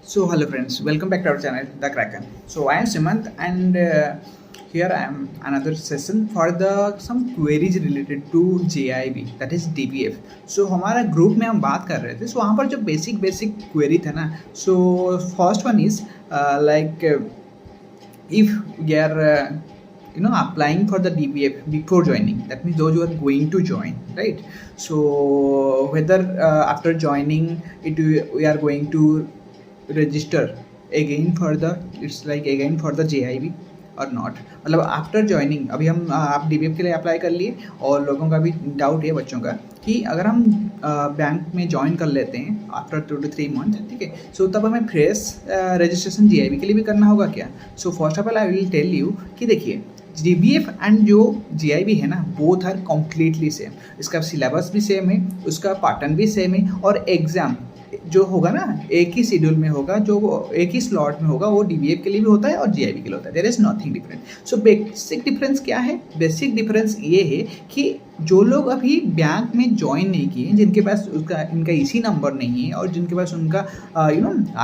So, hello friends, welcome back to our channel, The Kraken. So, I am Simant, and here I am another session for the some queries related to JIB, that is DBF. So, हमारा group में हम बात कर रहे थे. So, वहाँ पर जो बेसिक क्वेरी था ना. So, first one is if we are applying for the DBF before joining, that means those who are going to join, right? So whether after joining it we are going to register again for the JIB और not. मतलब after joining अभी हम आप DBF के लिए apply कर लिए, और लोगों का भी डाउट है बच्चों का कि अगर हम बैंक में ज्वाइन कर लेते हैं आफ्टर 2 to 3 मंथ, ठीक है, सो तब हमें फ्रेश रजिस्ट्रेशन JIB के लिए भी करना होगा क्या? So first of all I will tell you कि देखिए DBF एंड जो JIB है ना, बोथ आर कम्प्लीटली सेम. इसका सिलेबस भी सेम है, उसका पैटर्न भी सेम है, और एग्ज़ाम जो होगा ना एक ही शेड्यूल में होगा, जो एक ही स्लॉट में होगा, वो DBF के लिए भी होता है और JIB के लिए होता है. There is nothing different. So basic difference क्या है? बेसिक डिफरेंस ये है कि जो लोग अभी बैंक में ज्वाइन नहीं किए, जिनके पास उसका इनका इसी नंबर नहीं है, और जिनके पास उनका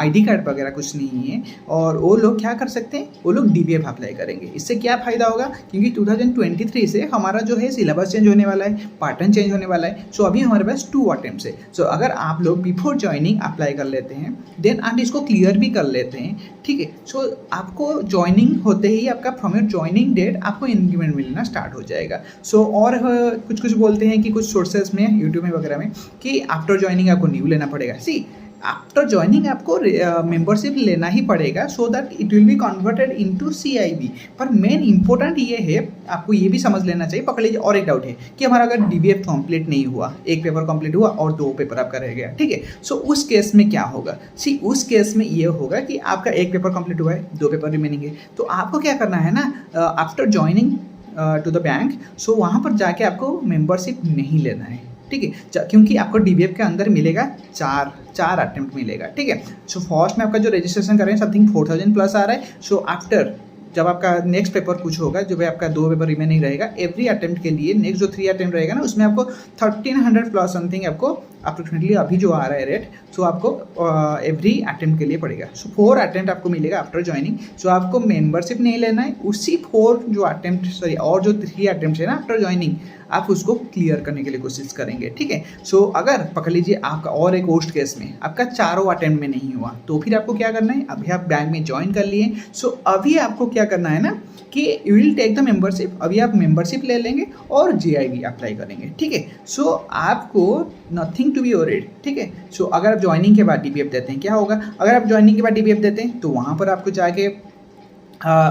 ID कार्ड वगैरह कुछ नहीं है, और वो लोग क्या कर सकते हैं, वो लोग DBF अप्लाई करेंगे. इससे क्या फ़ायदा होगा? क्योंकि 2023 से हमारा जो है सिलेबस चेंज होने वाला है, पैटर्न चेंज होने वाला है. सो अभी हमारे पास 2 अटेम्प्ट्स है. सो अगर आप लोग बिफोर ज्वाइनिंग अप्लाई कर लेते हैं, देन आप इसको क्लियर भी कर लेते हैं, ठीक है, सो आपको ज्वाइनिंग होते ही आपका फ्रॉम योर ज्वाइनिंग डेट आपको इंक्रीमेंट मिलना स्टार्ट हो जाएगा. सो और कुछ बोलते हैं कि कुछ सोर्सेज में यूट्यूब में वगैरह में कि आफ्टर ज्वाइनिंग आपको न्यू लेना पड़ेगा. सी, आफ्टर ज्वाइनिंग आपको मेंबरशिप लेना ही पड़ेगा, so that it will be converted into CIB. पर मेन इंपॉर्टेंट ये है, आपको ये भी समझ लेना चाहिए. पकड़ लीजिए, और एक डाउट है कि हमारा अगर DBF कंप्लीट नहीं हुआ, एक पेपर कंप्लीट हुआ और 2 पेपर आपका रह गया, ठीक है, सो उस केस में क्या होगा? सी, उस केस में ये होगा कि आपका एक पेपर कंप्लीट हुआ है, 2 पेपर रिमेनिंग है, तो आपको क्या करना है ना, after joining to the bank, so वहाँ पर जाके आपको मेंबरशिप नहीं लेना है, ठीक है, क्योंकि आपको DBF के अंदर मिलेगा चार अटेम्प्ट मिलेगा, ठीक है. सो फर्स्ट में आपका जो रजिस्ट्रेशन कर रहे हैं समथिंग 4000 प्लस आ रहा है. सो आफ्टर जब आपका नेक्स्ट पेपर कुछ होगा, जो भी आपका 2 पेपर रिमेनिंग रहेगा, एवरी अटेम्प्ट के लिए नेक्स्ट जो 3 अटेम्प्ट रहेगा ना, उसमें आपको 1300 प्लस समथिंग आपको अप्रोक्सीमेटली अभी जो आ रहा है रेट, सो आपको एवरी अटेम्प्ट के लिए पड़ेगा. सो 4 अटेम्प्ट आपको मिलेगा आफ्टर ज्वाइनिंग. सो आपको मेंबरशिप नहीं लेना है, उसी 4 जो अटेम्प्ट और जो 3 अटेम्प्ट है ना आफ्टर ज्वाइनिंग, आप उसको क्लियर करने के लिए कोशिश करेंगे, ठीक है. सो अगर पकड़ लीजिए आपका और एक होस्ट केस में आपका 4 अटेम्प्ट में नहीं हुआ, तो फिर आपको क्या करना है? अभी आप बैंक में ज्वाइन कर लिए, सो अभी आपको क्या करना है ना कि you will take the membership. अभी आप मेंबरशिप ले लेंगे और JIB अप्लाई करेंगे, ठीक है. सो आपको नथिंग टू बी वरीड, ठीक है. सो अगर आप ज्वाइनिंग के बाद DBF देते हैं, क्या होगा? अगर आप ज्वाइनिंग के बाद DBF देते हैं, तो वहाँ पर आपको जाके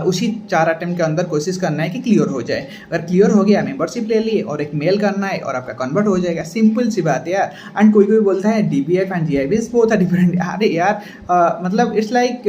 उसी 4 अटेम्प्ट के अंदर कोशिश करना है कि क्लियर हो जाए. अगर क्लियर हो गया, मेंबरशिप ले लिए और एक मेल करना है और आपका कन्वर्ट हो जाएगा. सिंपल सी बात है यार. एंड कोई बोलता है DBF and JIB both are different. अरे यार, मतलब it's like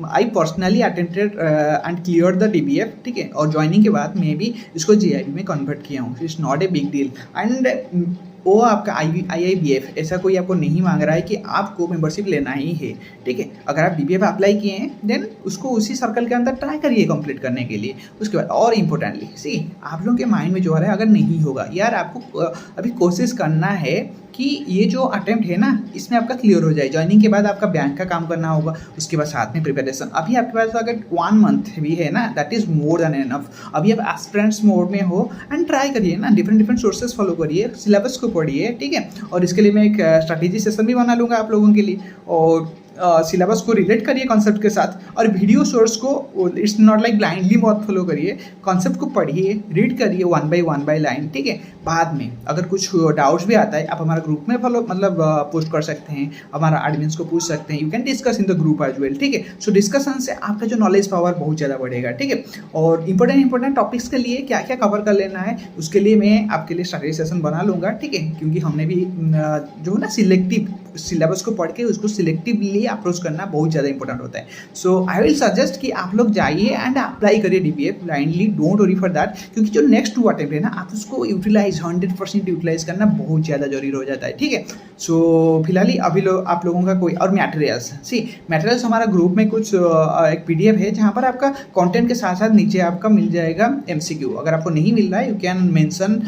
I personally attempted and clear the DBF, ठीक है, और ज्वाइनिंग के बाद मैं भी इसको JIB में कन्वर्ट किया हूँ. It's not a big deal. And वो आपका IIBF ऐसा कोई आपको नहीं मांग रहा है कि आपको मेंबरशिप लेना ही है, ठीक है. अगर आप DBF अप्लाई किए हैं, देन उसको उसी सर्कल के अंदर ट्राई करिए कंप्लीट करने के लिए. उसके बाद और इम्पोर्टेंटली, सी, आप लोगों के माइंड में जो आ रहा है, अगर नहीं होगा यार, आपको अभी कोशिश करना है कि ये जो अटेम्प्ट है ना, इसमें आपका क्लियर हो जाए. ज्वाइनिंग के बाद आपका बैंक का काम करना होगा, उसके बाद साथ में प्रिपरेशन. अभी आपके पास अगर 1 मंथ भी है ना, that is more than enough. अभी आप एस्पिरेंट्स मोड में हो, एंड ट्राई करिए ना, डिफरेंट सोर्सेज फॉलो करिए, सिलेबस को पढ़िए, ठीक है. और इसके लिए मैं एक स्ट्रैटेजी सेशन भी बना लूँगा आप लोगों के लिए, और सिलेबस को रिलेट करिए कॉन्सेप्ट के साथ, और वीडियो सोर्स को इट्स नॉट लाइक ब्लाइंडली मत फॉलो करिए. कॉन्सेप्ट को पढ़िए, रीड करिए 1 बाय लाइन, ठीक है. बाद में अगर कुछ डाउट्स भी आता है, आप हमारा ग्रुप में पोस्ट कर सकते हैं, हमारा एडमिन्स को पूछ सकते हैं. You can discuss in the group as well, ठीक है. सो डिस्कशन से आपका जो नॉलेज पावर बहुत ज़्यादा बढ़ेगा, ठीक है. और इंपॉर्टेंट टॉपिक्स के लिए क्या क्या कवर कर लेना है, उसके लिए मैं आपके लिए स्ट्रैटेजी सेशन बना लूँगा, ठीक है. क्योंकि हमने भी जो है ना सिलेक्टिव सिलेबस को पढ़ के उसको सिलेक्टिवली अप्रोच करना बहुत ज़्यादा इंपॉर्टेंट होता है. सो आई विल सजेस्ट कि आप लोग जाइए एंड अप्लाई करिए DBF blindly. Don't worry for that, क्योंकि जो नेक्स्ट 2 अटेम्प्ट है ना, आप उसको यूटिलाइज 100% यूटिलाइज करना बहुत ज़्यादा जरूरी हो जाता है, ठीक है. सो फिलहाल अभी आप लोगों का कोई और मटेरियल्स हमारा ग्रुप में कुछ एक PDF है, जहाँ पर आपका कंटेंट के साथ साथ नीचे आपका मिल जाएगा MCQ. अगर आपको नहीं मिल रहा है, you can mention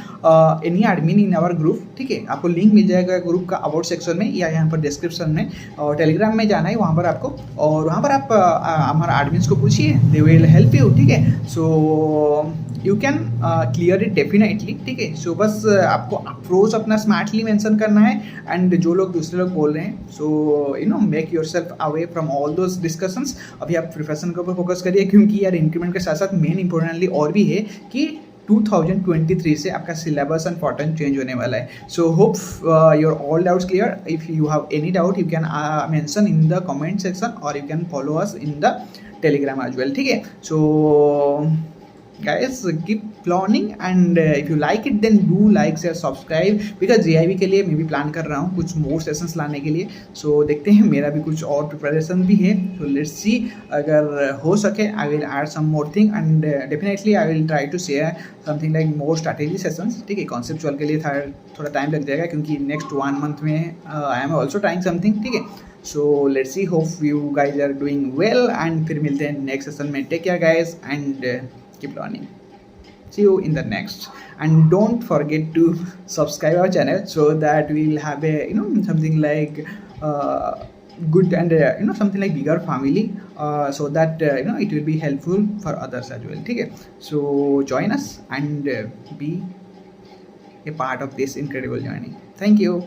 any admin in our group, ठीक है. आपको लिंक मिल जाएगा ग्रुप का अबाउट सेक्शन में, या यहाँ पर डिस्क्रिप्शन में, और टेलीग्राम में जाना है वहाँ पर आपको, और वहाँ पर आप हमारा एडमिन्स को पूछिए, दे विल हेल्प यू, ठीक है। So you can clear it definitely, ठीक है। सो बस आपको अप्रोच अपना स्मार्टली मेंशन करना है, एंड जो लोग दूसरे लोग बोल रहे हैं, so you know make your self away from all those discussions. अभी आप प्रोफेशन के ऊपर फोकस करिए, क्योंकि यार इंक्रीमेंट के साथ साथ मेन इंपॉर्टेंटली और भी है कि 2023 से आपका सिलेबस एंड पैटर्न चेंज होने वाला है। So hope your all doubts clear. If you have any doubt you can mention in the comment section, और you can follow us in the Telegram as well, ठीक है। सो guys, keep learning, and if you like it then do like, share, subscribe, because JIB के लिए मैं भी plan कर रहा हूँ कुछ मोर सेशंस लाने के लिए। सो देखते हैं, मेरा भी कुछ और प्रिपरेशन भी है, सो लेट्स सी, अगर हो सके I will add some more thing, and definitely I will try to share something like more strategy sessions, ठीक है। कॉन्सेप्चुअल के लिए थोड़ा टाइम लग जाएगा, क्योंकि नेक्स्ट 1 मंथ में I am also trying something, ठीक है। So let's see, hope you guys are doing well, and फिर मिलते हैं नेक्स्ट सेशन में। Take care guys, and keep learning. See you in the next, and don't forget to subscribe our channel, so that we'll have a something like good, and something like bigger family, so that it will be helpful for others as well, okay? So join us and be a part of this incredible journey. Thank you.